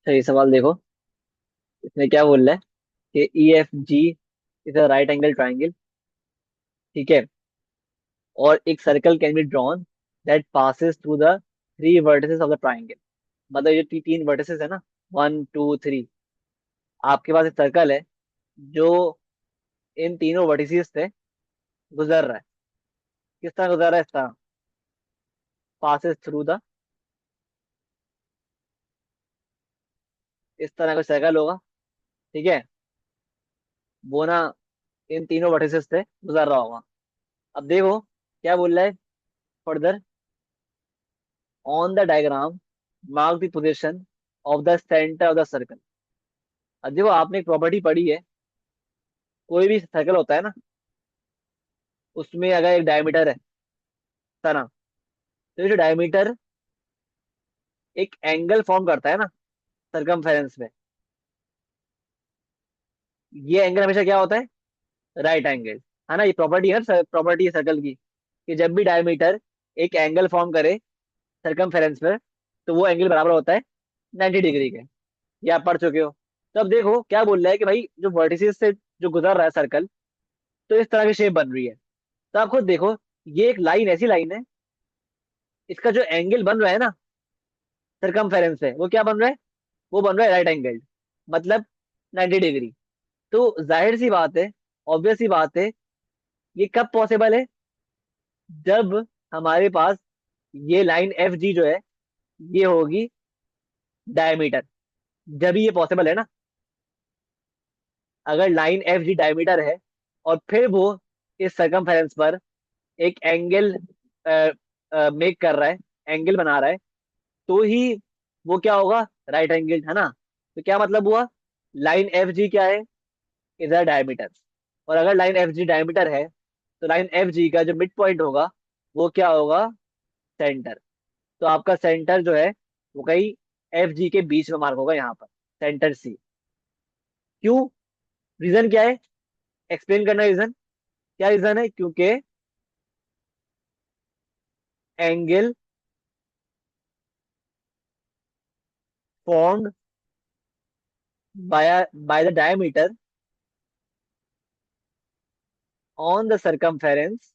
सही सवाल देखो। इसमें क्या बोल रहा है कि E F G is a right angle triangle. ठीक है। और एक circle can be drawn that passes through the three vertices of the triangle. मतलब ये तीन वर्टिसेस है ना, 1 2 3। आपके पास एक सर्कल है जो इन तीनों वर्टिसेस से गुजर रहा है। किस तरह गुजर रहा है? इस तरह पासेस थ्रू द, इस तरह का सर्कल होगा। ठीक है। वो ना इन तीनों वर्टिसेस से गुजर रहा होगा। अब देखो क्या बोल रहा है further. On the diagram mark the position of the centre of the circle. अब देखो आपने एक प्रॉपर्टी पढ़ी है, कोई भी सर्कल होता है ना, उसमें अगर एक डायमीटर है तना, तो ये जो डायमीटर एक एंगल फॉर्म करता है ना सरकमफेरेंस में, ये एंगल हमेशा क्या होता है? Right angle. है ना, ये प्रॉपर्टी है, प्रॉपर्टी है सर्कल की कि जब भी डायमीटर एक एंगल फॉर्म करे सरकमफेरेंस पर, तो वो एंगल बराबर होता है 90 डिग्री के। ये आप पढ़ चुके हो। तो अब देखो क्या बोल रहा है कि भाई जो वर्टिसेस से जो गुजर रहा है सर्कल, तो इस तरह की शेप बन रही है। तो आप खुद देखो, ये एक लाइन ऐसी लाइन है, इसका जो एंगल बन रहा है ना सरकमफेरेंस से, वो क्या बन रहा है? वो बन रहा है राइट एंगल, मतलब 90 डिग्री। तो जाहिर सी बात है, ऑब्वियस सी बात है, ये कब पॉसिबल है? जब हमारे पास ये लाइन एफ जी जो है, ये होगी डायमीटर, जब ये पॉसिबल है ना। अगर लाइन एफ जी डायमीटर है और फिर वो इस सरकमफेरेंस पर एक एंगल मेक कर रहा है, एंगल बना रहा है, तो ही वो क्या होगा? राइट एंगल, है ना। तो क्या मतलब हुआ? लाइन एफ जी क्या है? Is a diameter. और अगर लाइन एफ जी डायमीटर है, तो लाइन एफ जी का जो मिड पॉइंट होगा वो क्या होगा? सेंटर। तो आपका सेंटर जो है वो कहीं एफ जी के बीच में मार्क होगा यहाँ पर, सेंटर सी। क्यों? रीजन क्या है? एक्सप्लेन करना रीजन। क्या रीजन है? क्योंकि angle formed by the diameter on the circumference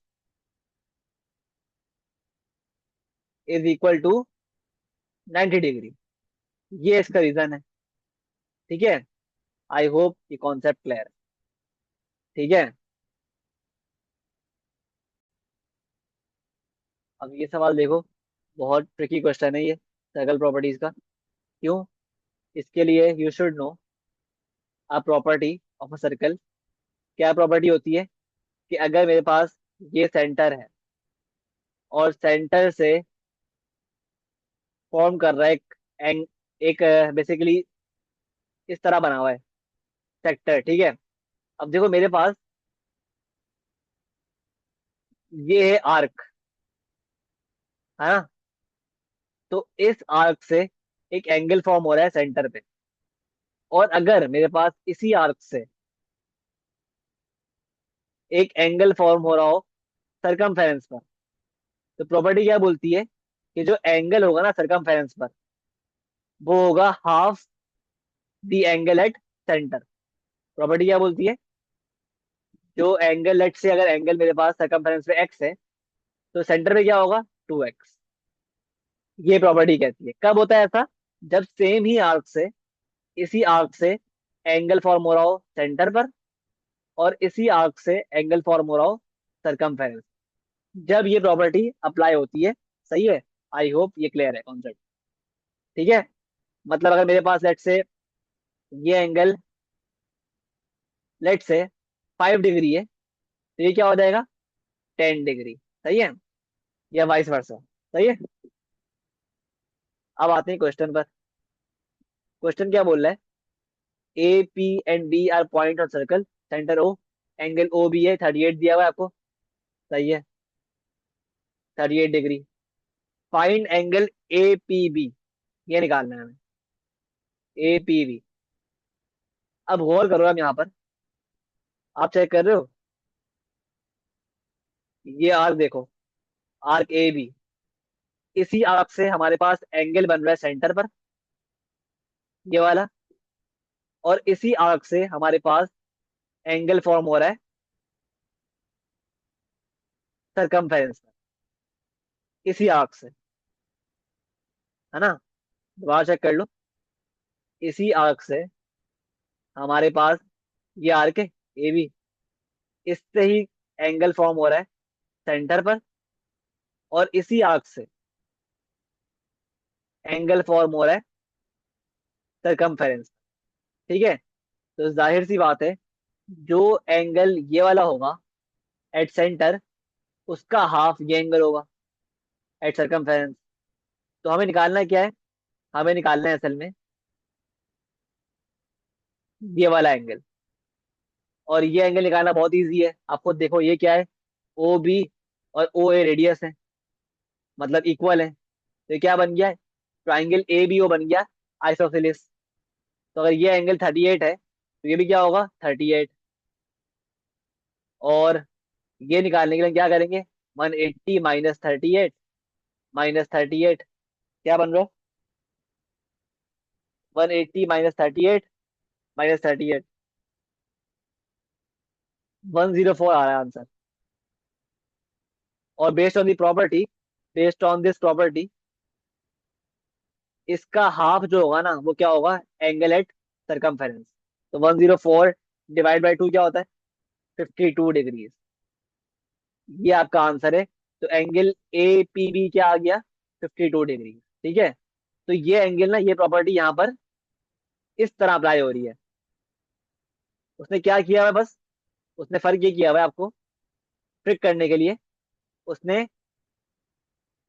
is equal to 90 degree. ये इसका रीजन है। ठीक है। आई होप ये कॉन्सेप्ट क्लियर है। ठीक है। अब ये सवाल देखो, बहुत ट्रिकी क्वेश्चन है ये सर्कल प्रॉपर्टीज का। क्यों? इसके लिए you should know a property of a circle. क्या प्रॉपर्टी होती है कि अगर मेरे पास ये सेंटर है और सेंटर से फॉर्म कर रहा है एक बेसिकली इस तरह बना हुआ है सेक्टर। ठीक है। अब देखो मेरे पास ये है आर्क, है ना। तो इस आर्क से एक एंगल फॉर्म हो रहा है सेंटर पे। और अगर मेरे पास इसी आर्क से एक एंगल फॉर्म हो रहा हो सरकमफेरेंस पर, तो प्रॉपर्टी क्या बोलती है कि जो एंगल होगा ना सरकमफेरेंस पर, वो होगा half the angle at centre. Property क्या बोलती है? जो एंगल लेट से, अगर एंगल मेरे पास सरकमफेरेंस पे एक्स है, तो सेंटर पे क्या होगा? 2x। ये प्रॉपर्टी कहती है। कब होता है ऐसा? जब सेम ही आर्क से, इसी आर्क से एंगल फॉर्म हो रहा हो सेंटर पर, और इसी आर्क से एंगल फॉर्म हो रहा हो सरकमफेरेंस। जब ये प्रॉपर्टी अप्लाई होती है। सही है। आई होप ये क्लियर है कॉन्सेप्ट। ठीक है। मतलब अगर मेरे पास लेट से ये एंगल लेट से 5 डिग्री है, तो ये क्या हो जाएगा? 10 डिग्री। सही है। या वाइस वर्सा। सही है। अब आते हैं क्वेश्चन पर। क्वेश्चन क्या बोल रहा है? A P and B R point और circle centre O. Angle O B है 38 दिया हुआ है आपको। सही है। 38 degree. Find angle A P B, ये निकालना है हमें। A P B. अब गौर करो आप यहाँ पर, आप चेक कर रहे हो ये आर्क देखो, आर्क ए बी। इसी आर्क से हमारे पास एंगल बन रहा है सेंटर पर। ये वाला। और इसी आर्क से हमारे पास एंगल फॉर्म हो रहा है सरकमफेरेंस में, इसी आर्क से, है ना। दोबारा चेक कर लो। इसी आर्क से हमारे पास ये आर्क है ए बी, इससे ही एंगल फॉर्म हो रहा है सेंटर पर, और इसी आर्क से एंगल फॉर्म हो रहा है सरकमफेरेंस। ठीक है। तो जाहिर सी बात है, जो एंगल ये वाला होगा एट सेंटर, उसका हाफ ये एंगल होगा एट सरकमफेरेंस। तो हमें निकालना क्या है? हमें निकालना है असल में ये वाला एंगल। और ये एंगल निकालना बहुत इजी है, आप खुद देखो ये क्या है, ओ बी और ओ ए रेडियस है, मतलब इक्वल है। तो ये क्या बन गया? ट्राइंगल ए बी ओ बन गया आइसोसेलेस। तो अगर ये एंगल 38 है तो ये भी क्या होगा? 38। और ये निकालने के लिए क्या करेंगे? 180 -38 क्या बन रहा है? 180 -38 104 आ रहा है आंसर। और बेस्ड ऑन दिस प्रॉपर्टी, इसका हाफ जो होगा ना वो क्या होगा? Angle at circumference. तो 104 डिवाइड बाई टू क्या होता है? 52 डिग्रीज। ये आपका आंसर है। तो एंगल ए पी बी क्या आ गया? 52 डिग्री। ठीक है। तो ये एंगल ना, ये प्रॉपर्टी यहाँ पर इस तरह अप्लाई हो रही है। उसने क्या किया हुआ है बस, उसने फर्क ये किया हुआ है आपको ट्रिक करने के लिए। उसने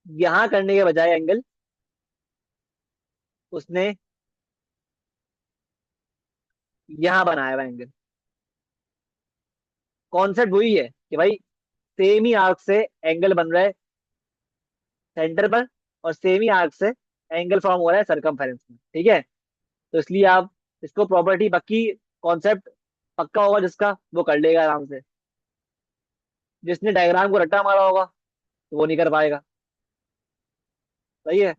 यहाँ करने के बजाय एंगल, उसने यहाँ बनाया हुआ एंगल। कॉन्सेप्ट वही है कि भाई सेम ही आर्क से एंगल बन रहा है सेंटर पर, और सेम ही आर्क से एंगल फॉर्म हो रहा है सरकमफेरेंस में। ठीक है। तो इसलिए आप इसको प्रॉपर्टी पक्की, कॉन्सेप्ट पक्का होगा जिसका, वो कर लेगा आराम से। जिसने डायग्राम को रट्टा मारा होगा तो वो नहीं कर पाएगा। सही है।